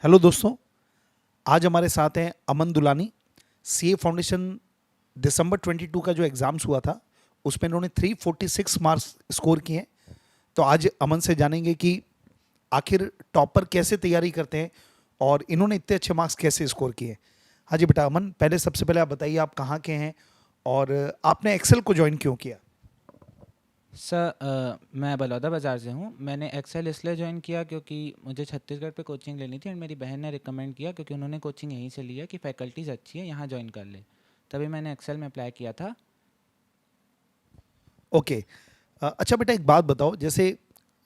Hello दोस्तों, आज हमारे साथ हैं अमन दुलानी। सीए फाउंडेशन दिसंबर 22 का जो एग्ज़ाम्स हुआ था उसमें इन्होंने 346 मार्क्स स्कोर किए हैं। तो आज अमन से जानेंगे कि आखिर टॉपर कैसे तैयारी करते हैं और इन्होंने इतने अच्छे मार्क्स कैसे स्कोर किए। हाँ जी बेटा अमन, पहले सबसे पहले आप बताइए आप कहाँ के हैं और आपने एक्सेल को ज्वाइन क्यों किया। सर मैं बलौदा बाज़ार से हूँ। मैंने एक्सेल इसलिए ज्वाइन किया क्योंकि मुझे छत्तीसगढ़ पे कोचिंग लेनी थी एंड मेरी बहन ने रिकमेंड किया क्योंकि उन्होंने कोचिंग यहीं से ली है कि फैकल्टीज़ अच्छी है, यहाँ ज्वाइन कर ले। तभी मैंने एक्सेल में अप्लाई किया था। ओके। अच्छा बेटा एक बात बताओ, जैसे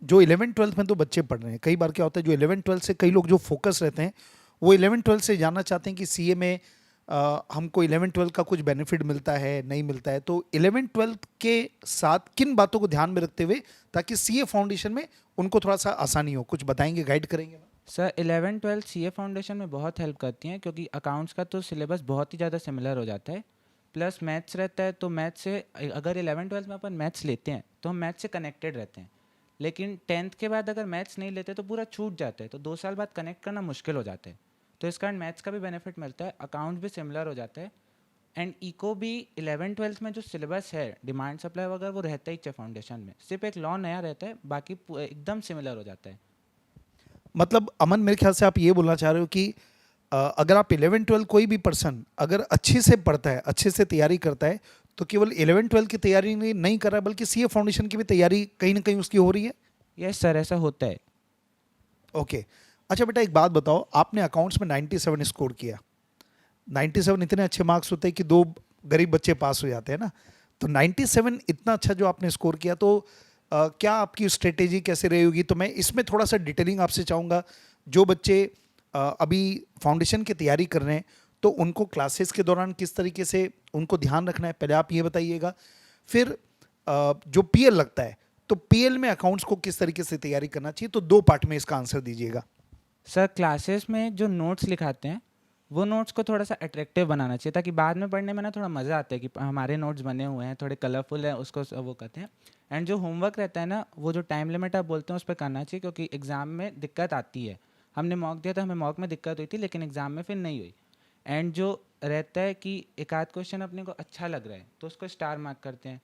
जो 11 12 में तो बच्चे पढ़ रहे हैं, कई बार क्या होता है जो 11 12 से कई लोग जो फोकस रहते हैं वो 11 12 से जानना चाहते हैं कि सीए में हमको 11 12 का कुछ बेनिफिट मिलता है नहीं मिलता है। तो 11 12 के साथ किन बातों को ध्यान में रखते हुए ताकि सीए फाउंडेशन में उनको थोड़ा सा आसानी हो, कुछ बताएंगे, गाइड करेंगे ना। सर 11 12 सीए फाउंडेशन में बहुत हेल्प करती हैं क्योंकि अकाउंट्स का तो सिलेबस बहुत ही ज़्यादा सिमिलर हो जाता है। प्लस मैथ्स रहता है तो मैथ्स से अगर 11 12 में अपन मैथ्स लेते हैं तो हम मैथ्स से कनेक्टेड रहते हैं। लेकिन 10th के बाद अगर मैथ्स नहीं लेते तो पूरा छूट जाता है, तो 2 साल बाद कनेक्ट करना मुश्किल हो जाता है। तो इस कारण मैथ्स का भी बेनिफिट मिलता है, अकाउंट्स भी सिमिलर हो जाता है एंड इको भी 11 12 में जो सिलेबस है डिमांड सप्लाई वगैरह वो रहता ही फाउंडेशन में, सिर्फ एक लॉ नया रहता है, बाकी एकदम सिमिलर हो जाता है। मतलब अमन मेरे ख्याल से आप ये बोलना चाह रहे हो कि अगर आप 11 12 कोई भी पर्सन अगर अच्छे से पढ़ता है, अच्छे से तैयारी करता है, तो केवल 11 12 की तैयारी नहीं कर रहा है बल्कि सीए फाउंडेशन की भी तैयारी कहीं ना कहीं उसकी हो रही है। यस सर, ऐसा होता है। ओके। अच्छा बेटा एक बात बताओ, आपने अकाउंट्स में 97 स्कोर किया। 97 इतने अच्छे मार्क्स होते हैं कि दो गरीब बच्चे पास हो जाते हैं ना। तो 97 इतना अच्छा जो आपने स्कोर किया, तो क्या आपकी स्ट्रेटेजी कैसे रही होगी, तो मैं इसमें थोड़ा सा डिटेलिंग आपसे चाहूँगा। जो बच्चे अभी फाउंडेशन की तैयारी कर रहे हैं तो उनको क्लासेस के दौरान किस तरीके से उनको ध्यान रखना है, पहले आप ये बताइएगा। फिर जो पीएल लगता है तो पीएल में अकाउंट्स को किस तरीके से तैयारी करना चाहिए, तो दो पार्ट में इसका आंसर दीजिएगा। सर क्लासेस में जो नोट्स लिखाते हैं वो नोट्स को थोड़ा सा अट्रैक्टिव बनाना चाहिए ताकि बाद में पढ़ने में ना थोड़ा मज़ा आता है कि हमारे नोट्स बने हुए हैं, थोड़े कलरफुल है, उसको वो कहते हैं। एंड जो होमवर्क रहता है ना, वो जो टाइम लिमिट आप बोलते हैं उस पर करना चाहिए क्योंकि एग्ज़ाम में दिक्कत आती है। हमने मॉक दिया था, हमें मॉक में दिक्कत हुई थी लेकिन एग्ज़ाम में फिर नहीं हुई। एंड जो रहता है कि एक आध क्वेश्चन अपने को अच्छा लग रहा है तो उसको स्टार मार्क करते हैं।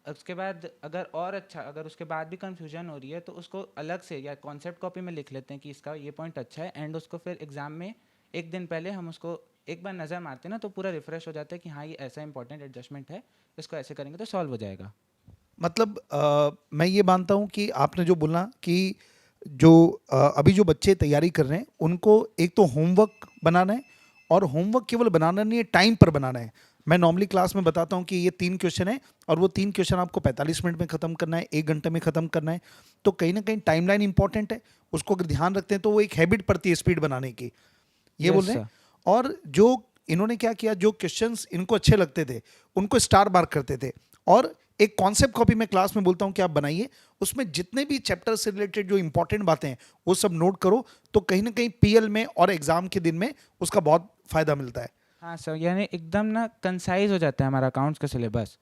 उसके बाद अगर और अच्छा, अगर उसके बाद भी कंफ्यूजन हो रही है तो उसको अलग से या कॉन्सेप्ट कॉपी में लिख लेते हैं कि इसका ये पॉइंट अच्छा है, एंड उसको फिर एग्जाम में एक दिन पहले हम उसको एक बार नज़र मारते हैं ना तो पूरा रिफ्रेश हो जाता है कि हाँ ये ऐसा इंपॉर्टेंट एडजस्टमेंट है, इसको ऐसे करेंगे तो सॉल्व हो जाएगा। मतलब मैं ये मानता हूँ कि आपने जो बोला कि जो अभी जो बच्चे तैयारी कर रहे हैं उनको एक तो होमवर्क बनाना है, और होमवर्क केवल बनाना नहीं है, टाइम पर बनाना है। मैं नॉर्मली क्लास में बताता हूँ कि ये 3 क्वेश्चन है और वो 3 क्वेश्चन आपको 45 मिनट में ख़त्म करना है, 1 घंटे में ख़त्म करना है। तो कहीं ना कहीं टाइमलाइन इंपॉर्टेंट है, उसको अगर ध्यान रखते हैं तो वो एक हैबिट पड़ती है स्पीड बनाने की। ये बोल यस रहे हैं। सर। और जो इन्होंने क्या किया, जो क्वेश्चंस इनको अच्छे लगते थे उनको स्टार मार्क करते थे। और एक कॉन्सेप्ट कॉपी में क्लास में बोलता हूँ कि आप बनाइए, उसमें जितने भी चैप्टर से रिलेटेड जो इंपॉर्टेंट बातें हैं वो सब नोट करो। तो कहीं ना कहीं पीएल में और एग्जाम के दिन में उसका बहुत फायदा मिलता है। हाँ सर, यानी एकदम ना कंसाइज हो जाता है हमारा अकाउंट्स का सिलेबस।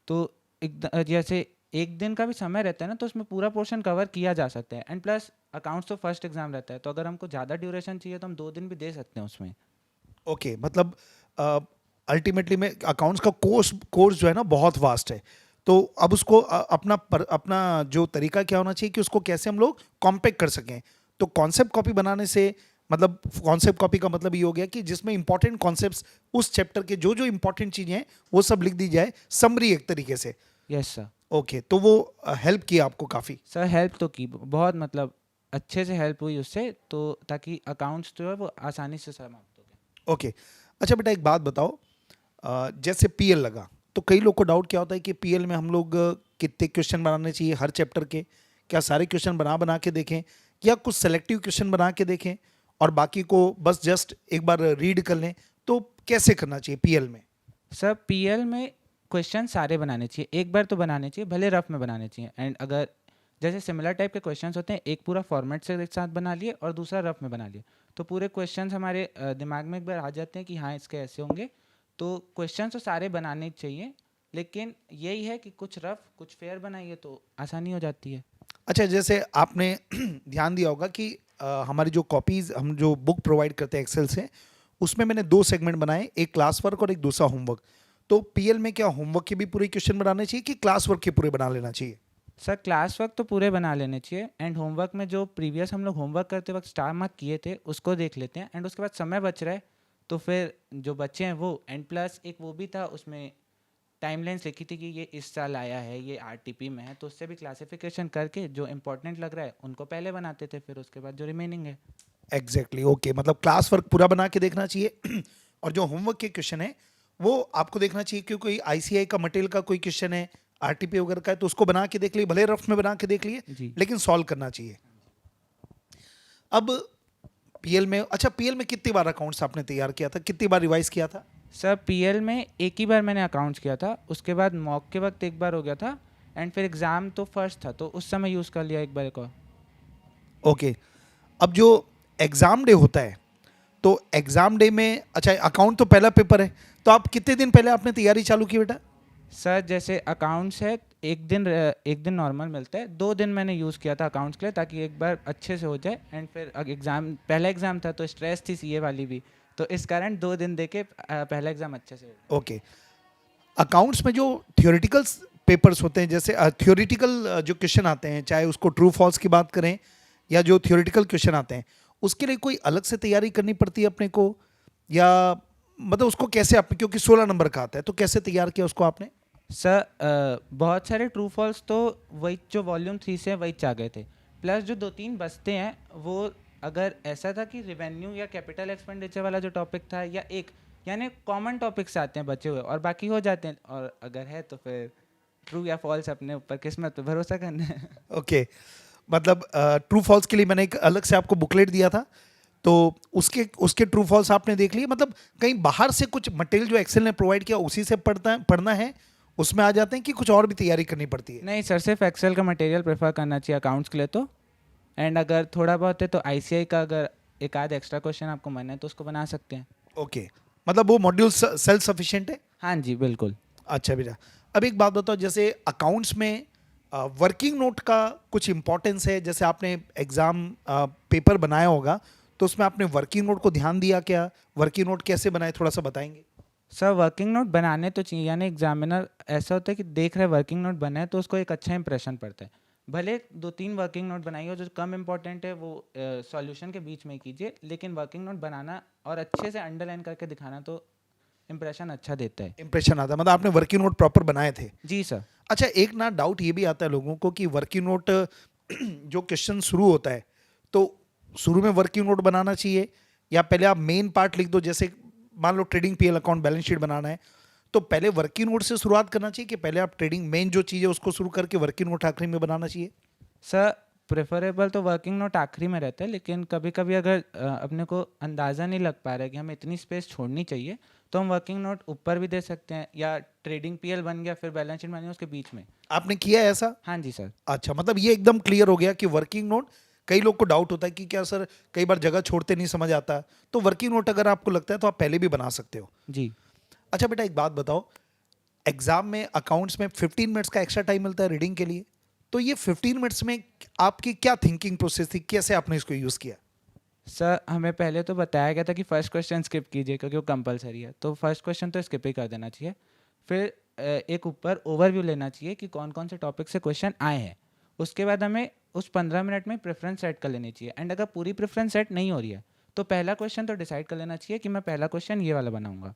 तो एकदम जैसे एक दिन का भी समय रहता है ना तो उसमें पूरा पोर्शन कवर किया जा सकता है। एंड प्लस अकाउंट्स तो फर्स्ट एग्जाम रहता है तो अगर हमको ज़्यादा ड्यूरेशन चाहिए तो हम 2 दिन भी दे सकते हैं उसमें। ओके, मतलब अल्टीमेटली में अकाउंट्स का कोर्स जो है ना बहुत वास्ट है। तो अब उसको अपना जो तरीका क्या होना चाहिए कि उसको कैसे हम लोग कॉम्पैक्ट कर सकें। तो कॉन्सेप्ट कॉपी बनाने से मतलब कॉन्सेप्ट कॉपी का मतलब ये हो गया कि जिसमें इंपॉर्टेंट कॉन्सेप्ट्स उस चैप्टर के जो जो इंपॉर्टेंट चीज़ें हैं वो सब लिख दी जाए, समरी एक तरीके से। Yes sir. ओके, तो वो हेल्प किया आपको काफ़ी। सर हेल्प तो की बहुत, मतलब अच्छे से हेल्प हुई उससे, तो ताकि अकाउंट्स जो है वो आसानी से समाप्त हो गए। ओके। अच्छा बेटा एक बात बताओ, जैसे पीएल लगा तो कई लोग को डाउट क्या होता है कि पीएल में हम लोग कितने क्वेश्चन बनाने चाहिए हर चैप्टर के, क्या सारे क्वेश्चन बना बना के देखें या कुछ सेलेक्टिव क्वेश्चन बना के देखें और बाकी को बस जस्ट एक बार रीड कर लें, तो कैसे करना चाहिए पीएल में। सर पीएल में क्वेश्चन सारे बनाने चाहिए, एक बार तो बनाने चाहिए, भले रफ में बनाने चाहिए। एंड अगर जैसे सिमिलर टाइप के क्वेश्चंस होते हैं, एक पूरा फॉर्मेट से एक साथ बना लिए और दूसरा रफ में बना लिए, तो पूरे क्वेश्चंस हमारे दिमाग में एक बार आ जाते हैं कि हाँ इसके ऐसे होंगे। तो क्वेश्चंस तो सारे बनाने चाहिए, लेकिन यही है कि कुछ रफ कुछ फेयर बनाइए तो आसानी हो जाती है। अच्छा, जैसे आपने ध्यान दिया होगा कि हमारी जो कॉपीज़ हम जो बुक प्रोवाइड करते हैं एक्सेल से, उसमें मैंने 2 सेगमेंट बनाए, एक क्लास वर्क और एक दूसरा होमवर्क। तो पीएल में क्या होमवर्क के भी पूरे क्वेश्चन बनाने चाहिए कि क्लास वर्क के पूरे बना लेना चाहिए? सर क्लास वर्क तो पूरे बना लेने चाहिए, एंड होमवर्क में जो प्रीवियस हम लोग होमवर्क करते वक्त स्टार मार्क किए थे उसको देख लेते हैं, एंड उसके बाद समय बच रहा है तो फिर जो बच्चे हैं वो, एंड प्लस एक वो भी था उसमें टाइमलाइंस लिखी थी कि ये इस साल आया है, ये आरटीपी में है, तो उससे भी क्लासिफिकेशन करके जो इंपॉर्टेंट लग रहा है उनको पहले बनाते थे, फिर उसके बाद जो रिमेनिंग है। एग्जैक्टली, ओके, मतलब क्लास वर्क पूरा बना के देखना चाहिए और जो होमवर्क के क्वेश्चन है वो आपको देखना चाहिए कि कोई आईसीआई का मटेरियल का कोई क्वेश्चन है, आरटीपी वगैरह का है, तो उसको बना के देख लिए, भले रफ में बना के देख लिए, जी लेकिन सॉल्व करना चाहिए। अब पीएल में, अच्छा पीएल में कितनी बार अकाउंट्स आपने तैयार किया था, कितनी बार रिवाइज किया था? सर पीएल में एक ही बार मैंने अकाउंट्स किया था, उसके बाद मॉक के वक्त एक बार हो गया था, एंड फिर एग्ज़ाम तो फर्स्ट था तो उस समय यूज़ कर लिया एक बार को। ओके, अब जो एग्जाम डे होता है, तो एग्जाम डे में, अच्छा अकाउंट तो पहला पेपर है, तो आप कितने दिन पहले आपने तैयारी चालू की बेटा? सर जैसे अकाउंट्स है, एक दिन नॉर्मल मिलता है, 2 दिन मैंने यूज़ किया था अकाउंट्स के लिए ताकि एक बार अच्छे से हो जाए, एंड फिर एग्ज़ाम, पहला एग्ज़ाम था तो स्ट्रेस थी सीए वाली भी, तो इस कारण 2 दिन दे के पहला एग्ज़ाम अच्छे से हो गया। ओके, अकाउंट्स में जो थियोरेटिकल पेपर्स होते हैं, जैसे थियोरेटिकल जो क्वेश्चन आते हैं, चाहे उसको ट्रू फॉल्स की बात करें या जो थियोरेटिकल क्वेश्चन आते हैं, उसके लिए कोई अलग से तैयारी करनी पड़ती है अपने को, या मतलब उसको कैसे आप, क्योंकि 16 नंबर का आता है, तो कैसे तैयार किया उसको आपने? सर बहुत सारे ट्रू फॉल्स तो वही जो वॉल्यूम 3 से वही आ गए थे, प्लस जो 2-3 बचते हैं वो, अगर ऐसा था कि रिवेन्यू या कैपिटल एक्सपेंडिचर वाला जो टॉपिक था, या एक यानी कॉमन टॉपिक्स आते हैं बचे हुए और बाकी हो जाते हैं, और अगर है तो फिर ट्रू या फॉल्स अपने ऊपर किस्मत पे भरोसा करना है। ओके, मतलब ट्रू फॉल्स के लिए मैंने एक अलग से आपको बुकलेट दिया था, तो उसके उसके ट्रू फॉल्स आपने देख लिए, मतलब कहीं बाहर से कुछ मटेरियल जो एक्सेल ने प्रोवाइड किया उसी से पढ़ना है, उसमें आ जाते हैं कि कुछ और भी तैयारी करनी पड़ती है? नहीं सर, सिर्फ एक्सेल का मटेरियल प्रेफर करना चाहिए अकाउंट्स के लिए तो, एंड अगर थोड़ा बहुत है तो आईसीआई का अगर एक आध एक्स्ट्रा क्वेश्चन आपको मन है तो उसको बना सकते हैं। ओके, मतलब वो मॉड्यूल सेल्फ सफिशिएंट है? हाँ जी बिल्कुल। अच्छा बेटा, अब एक बात बताओ, जैसे अकाउंट्स में वर्किंग नोट का कुछ इंपॉर्टेंस है, जैसे आपने एग्ज़ाम पेपर बनाया होगा, तो उसमें आपने वर्किंग नोट को ध्यान दिया क्या? वर्किंग नोट कैसे बनाए, थोड़ा सा बताएंगे? सर वर्किंग नोट बनाने तो चाहिए, यानी एग्जामिनर ऐसा होता है कि देख रहे वर्किंग नोट बना है तो उसको एक अच्छा इंप्रेशन पड़ता है, भले 2-3 वर्किंग नोट बनाइए और जो कम इंपॉर्टेंट है वो सॉल्यूशन के बीच में ही कीजिए, लेकिन वर्किंग नोट बनाना और अच्छे से अंडरलाइन करके दिखाना तो इंप्रेशन अच्छा देता है। इंप्रेशन आता है, मतलब आपने वर्किंग नोट प्रॉपर बनाए थे? जी सर। अच्छा, एक ना डाउट ये भी आता है लोगों को कि वर्किंग नोट जो क्वेश्चन शुरू होता है, तो शुरू में वर्किंग नोट बनाना चाहिए, या पहले आप मेन पार्ट लिख दो, जैसे मान लो trading PL account balance sheet बनाना है, तो पहले वर्किंग नोट से शुरुआत करना चाहिए कि पहले आप ट्रेडिंग मेन जो चीज़ है उसको शुरू करके वर्किंग नोट आखिरी में बनाना चाहिए? सर प्रेफरेबल तो वर्किंग नोट आखिरी में रहता है, लेकिन कभी कभी अगर अपने को अंदाज़ा नहीं लग पा रहा है कि हमें इतनी स्पेस छोड़नी चाहिए तो हम वर्किंग नोट ऊपर भी दे सकते हैं, या ट्रेडिंग पीएल बन गया फिर बैलेंस शीट बन गया उसके बीच में। आपने किया है ऐसा? हाँ जी सर। अच्छा, मतलब ये एकदम क्लियर हो गया कि वर्किंग नोट, कई लोग को डाउट होता है कि क्या सर कई बार जगह छोड़ते नहीं समझ आता, तो वर्किंग नोट अगर आपको लगता है तो आप पहले भी बना सकते हो। जी अच्छा बेटा, एक बात बताओ, एग्जाम में अकाउंट्स में 15 मिनट्स का एक्स्ट्रा टाइम मिलता है रीडिंग के लिए, तो ये 15 मिनट्स में आपकी क्या थिंकिंग प्रोसेस थी, कैसे आपने इसको यूज़ किया? सर, हमें पहले तो बताया गया था कि फर्स्ट क्वेश्चन स्किप कीजिए क्योंकि वो कंपलसरी है, तो फर्स्ट क्वेश्चन तो स्किप ही कर देना चाहिए। फिर एक ऊपर ओवरव्यू लेना चाहिए कि कौन कौन से टॉपिक से क्वेश्चन आए हैं। उसके बाद हमें उस 15 मिनट में प्रेफरेंस सेट कर लेनी चाहिए, एंड अगर पूरी प्रेफरेंस सेट नहीं हो रही है तो पहला क्वेश्चन तो डिसाइड कर लेना चाहिए कि मैं पहला क्वेश्चन ये वाला बनाऊंगा।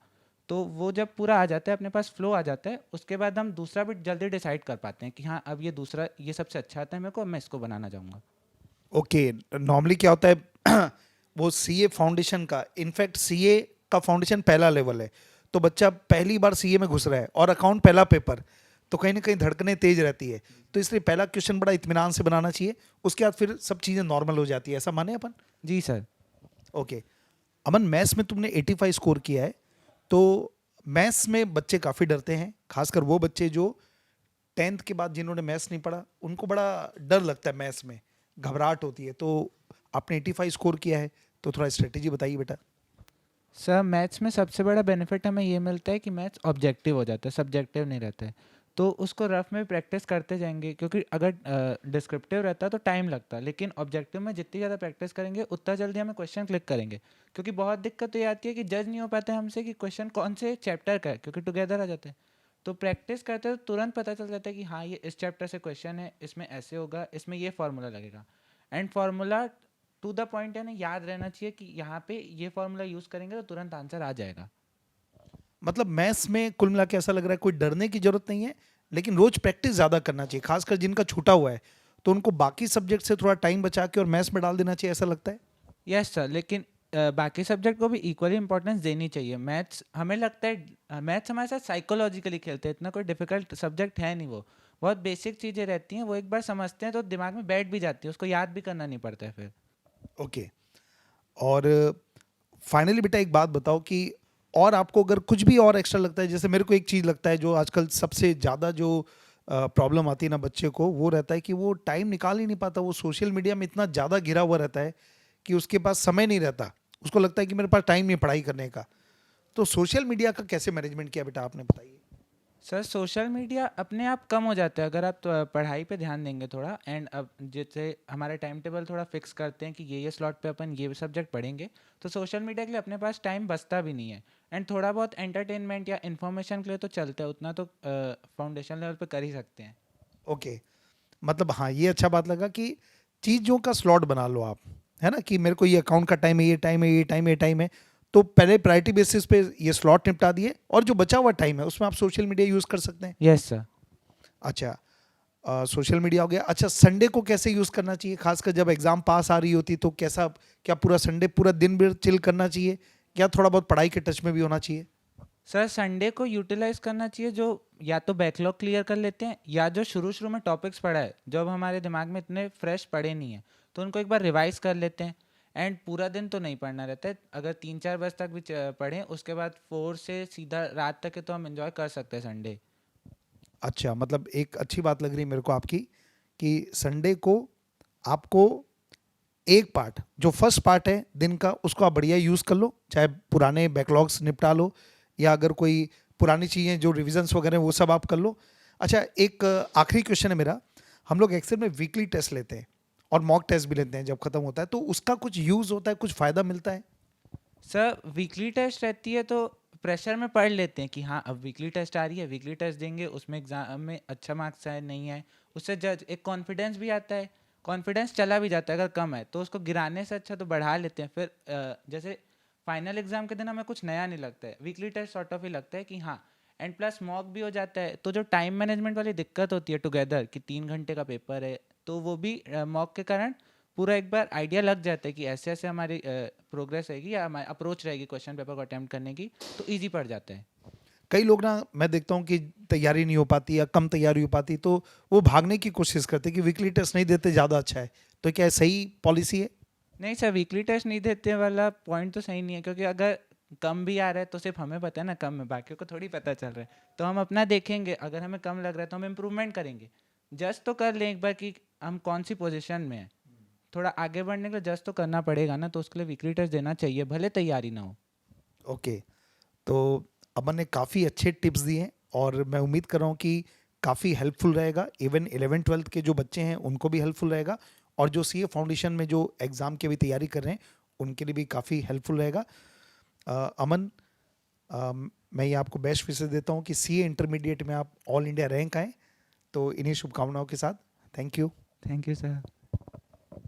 तो वो जब पूरा आ जाता है, अपने पास फ्लो आ जाता है, उसके बाद हम दूसरा भी जल्दी डिसाइड कर पाते हैं कि हाँ अब ये दूसरा, ये सबसे अच्छा आता है मेरे को, अब मैं इसको बनाना चाहूँगा। ओके, नॉर्मली क्या होता है वो सीए फाउंडेशन का, इनफैक्ट सीए का फाउंडेशन पहला लेवल है, तो बच्चा पहली बार सीए में घुस रहा है और अकाउंट पहला पेपर, तो कहीं ना कहीं धड़कनें तेज रहती है, तो इसलिए पहला क्वेश्चन बड़ा इत्मीनान से बनाना चाहिए, उसके बाद फिर सब चीज़ें नॉर्मल हो जाती है, ऐसा माने अपन? जी सर। ओके, अमन, मैथ्स में तुमने 85 स्कोर किया है, तो मैथ्स में बच्चे काफ़ी डरते हैं, खासकर वो बच्चे जो 10th के बाद जिन्होंने मैथ्स नहीं पढ़ा, उनको बड़ा डर लगता है मैथ्स में, घबराहट होती है, तो आपने 85 स्कोर किया है, तो थोड़ा स्ट्रेटेजी बताइए बेटा। सर मैथ्स में सबसे बड़ा बेनिफिट हमें ये मिलता है कि मैथ्स ऑब्जेक्टिव हो जाता है, सब्जेक्टिव नहीं रहता है। तो उसको रफ में प्रैक्टिस करते जाएंगे, क्योंकि अगर डिस्क्रिप्टिव रहता तो टाइम लगता, लेकिन ऑब्जेक्टिव में जितनी ज़्यादा प्रैक्टिस करेंगे उतना जल्दी हमें क्वेश्चन क्लिक करेंगे। क्योंकि बहुत दिक्कत तो ये आती है कि जज नहीं हो पाते हमसे कि क्वेश्चन कौन से चैप्टर का है, क्योंकि टुगेदर आ जाते हैं। तो प्रैक्टिस करते हैं तो तुरंत पता चल जाता है कि हाँ ये इस चैप्टर से क्वेश्चन है, इसमें ऐसे होगा, इसमें ये फार्मूला लगेगा। And formula to the point है ना, याद रहना चाहिए कि यहाँ पे ये फार्मूला यूज़ करेंगे तो तुरंत आंसर आ जाएगा। मतलब मैथ्स में कुल मिला के ऐसा लग रहा है कोई डरने की जरूरत नहीं है, लेकिन रोज प्रैक्टिस ज़्यादा करना चाहिए, खासकर जिनका छूटा हुआ है तो उनको बाकी सब्जेक्ट से थोड़ा टाइम बचा के और मैथ्स में डाल देना चाहिए, ऐसा लगता है। यस सर, लेकिन बाकी सब्जेक्ट को भी इक्वली इंपॉर्टेंस देनी चाहिए। मैथ्स हमें लगता है मैथ्स हमारे साथ साइकोलॉजिकली खेलते हैं, इतना कोई डिफिकल्ट सब्जेक्ट है नहीं, वो बहुत बेसिक चीज़ें रहती हैं, वो एक बार समझते हैं तो दिमाग में बैठ भी जाती है, उसको याद भी करना नहीं पड़ता है फिर। ओके। और फाइनली बेटा एक बात बताओ कि और आपको अगर कुछ भी और एक्स्ट्रा लगता है, जैसे मेरे को एक चीज़ लगता है जो आजकल सबसे ज़्यादा जो प्रॉब्लम आती है ना बच्चे को, वो रहता है कि वो टाइम निकाल ही नहीं पाता, वो सोशल मीडिया में इतना ज़्यादा घिरा हुआ रहता है कि उसके पास समय नहीं रहता, उसको लगता है कि मेरे पास टाइम नहीं है पढ़ाई करने का। तो सोशल मीडिया का कैसे मैनेजमेंट किया बेटा आपने, बताइए। सर सोशल मीडिया अपने आप कम हो जाता है अगर आप तो पढ़ाई पे ध्यान देंगे थोड़ा। एंड अब जैसे हमारा टाइम टेबल थोड़ा फिक्स करते हैं कि ये स्लॉट पे अपन ये सब्जेक्ट पढ़ेंगे, तो सोशल मीडिया के लिए अपने पास टाइम बचता भी नहीं है। एंड थोड़ा बहुत एंटरटेनमेंट या इन्फॉर्मेशन के लिए तो चलता है, उतना तो फाउंडेशन लेवल पे कर ही सकते हैं। ओके। मतलब हाँ, ये अच्छा बात लगा कि चीज़ों का स्लॉट बना लो आप, है ना, कि मेरे को ये अकाउंट का टाइम है, ये टाइम है, ये टाइम है, ये टाइम है, तो पहले प्रायोरिटी बेसिस पे ये स्लॉट निपटा दिए और जो बचा हुआ टाइम है उसमें आप सोशल मीडिया यूज़ कर सकते हैं। Yes sir. अच्छा। सोशल मीडिया हो गया। अच्छा, संडे को कैसे यूज़ करना चाहिए, खासकर जब एग्ज़ाम पास आ रही होती तो कैसा, क्या पूरा संडे पूरा दिन भर चिल करना चाहिए, या थोड़ा बहुत पढ़ाई के टच में भी होना चाहिए? सर संडे को यूटिलाइज करना चाहिए, जो या तो बैकलॉग क्लियर कर लेते हैं या जो शुरू शुरू में टॉपिक्स पढ़ा है जो अब हमारे दिमाग में इतने फ्रेश पड़े नहीं हैं, तो उनको एक बार रिवाइज कर लेते हैं। एंड पूरा दिन तो नहीं पढ़ना रहता है, अगर 3-4 बजे तक भी पढ़ें, उसके बाद 4 से सीधा रात तक के तो हम एंजॉय कर सकते हैं संडे। अच्छा, मतलब एक अच्छी बात लग रही है मेरे को आपकी कि संडे को आपको एक पार्ट, जो फर्स्ट पार्ट है दिन का, उसको आप बढ़िया यूज़ कर लो, चाहे पुराने बैकलॉग्स निपटा लो या अगर कोई पुरानी चीज़ें जो रिविजन्स वगैरह वो सब आप कर लो। अच्छा, एक आखिरी क्वेश्चन है मेरा। हम लोग एक्सेल में वीकली टेस्ट लेते हैं और मॉक टेस्ट भी लेते हैं जब खत्म होता है, तो उसका कुछ यूज़ होता है, कुछ फ़ायदा मिलता है? सर वीकली टेस्ट रहती है तो प्रेशर में पढ़ लेते हैं कि हाँ अब वीकली टेस्ट आ रही है, वीकली टेस्ट देंगे, उसमें एग्जाम में अच्छा मार्क्स आए नहीं है, उससे जज एक कॉन्फिडेंस भी आता है। कॉन्फिडेंस चला भी जाता है अगर कम है तो उसको गिराने से अच्छा तो बढ़ा लेते हैं। फिर जैसे फाइनल एग्जाम के दिन हमें कुछ नया नहीं लगता है, वीकली टेस्ट सॉर्ट ऑफ ही लगता है कि हाँ। एंड प्लस मॉक भी हो जाता है, तो जो टाइम मैनेजमेंट वाली दिक्कत होती है टुगेदर कि 3 घंटे का पेपर है, तो वो भी मॉक के कारण पूरा एक बार आइडिया लग जाता है कि ऐसे ऐसे हमारी प्रोग्रेस रहेगी या हमारी अप्रोच रहेगी क्वेश्चन पेपर को अटेम्प्ट करने की, तो इजी पड़ जाता है। कई लोग ना, मैं देखता हूँ कि तैयारी नहीं हो पाती या कम तैयारी हो पाती, तो वो भागने की कोशिश करते हैं कि वीकली टेस्ट नहीं देते ज़्यादा अच्छा है। तो क्या सही पॉलिसी है? नहीं सर, वीकली टेस्ट नहीं देते वाला पॉइंट तो सही नहीं है, क्योंकि अगर कम भी आ रहा है तो सिर्फ हमें पता है ना कम है, बाकियों को थोड़ी पता चल रहा है। तो हम अपना देखेंगे, अगर हमें कम लग रहा है तो हम इम्प्रूवमेंट करेंगे। जस्ट तो कर लें एक बार कि हम कौन सी पोजीशन में हैं, थोड़ा आगे बढ़ने के लिए जस्ट तो करना पड़ेगा ना, तो उसके लिए वीकली टेस्ट देना चाहिए भले तैयारी ना हो। ओके। तो अमन ने काफ़ी अच्छे टिप्स दिए हैं और मैं उम्मीद कर रहा हूँ कि काफ़ी हेल्पफुल रहेगा, इवन 11th-12th के जो बच्चे हैं उनको भी हेल्पफुल रहेगा, और जो सीए फाउंडेशन में जो एग्ज़ाम की भी तैयारी कर रहे हैं उनके लिए भी काफ़ी हेल्पफुल रहेगा। अमन, मैं ये आपको बेस्ट विशेस देता हूँ कि सीए इंटरमीडिएट में आप ऑल इंडिया रैंक आएँ, तो इन्हीं शुभकामनाओं के साथ thank you. Thank you sir.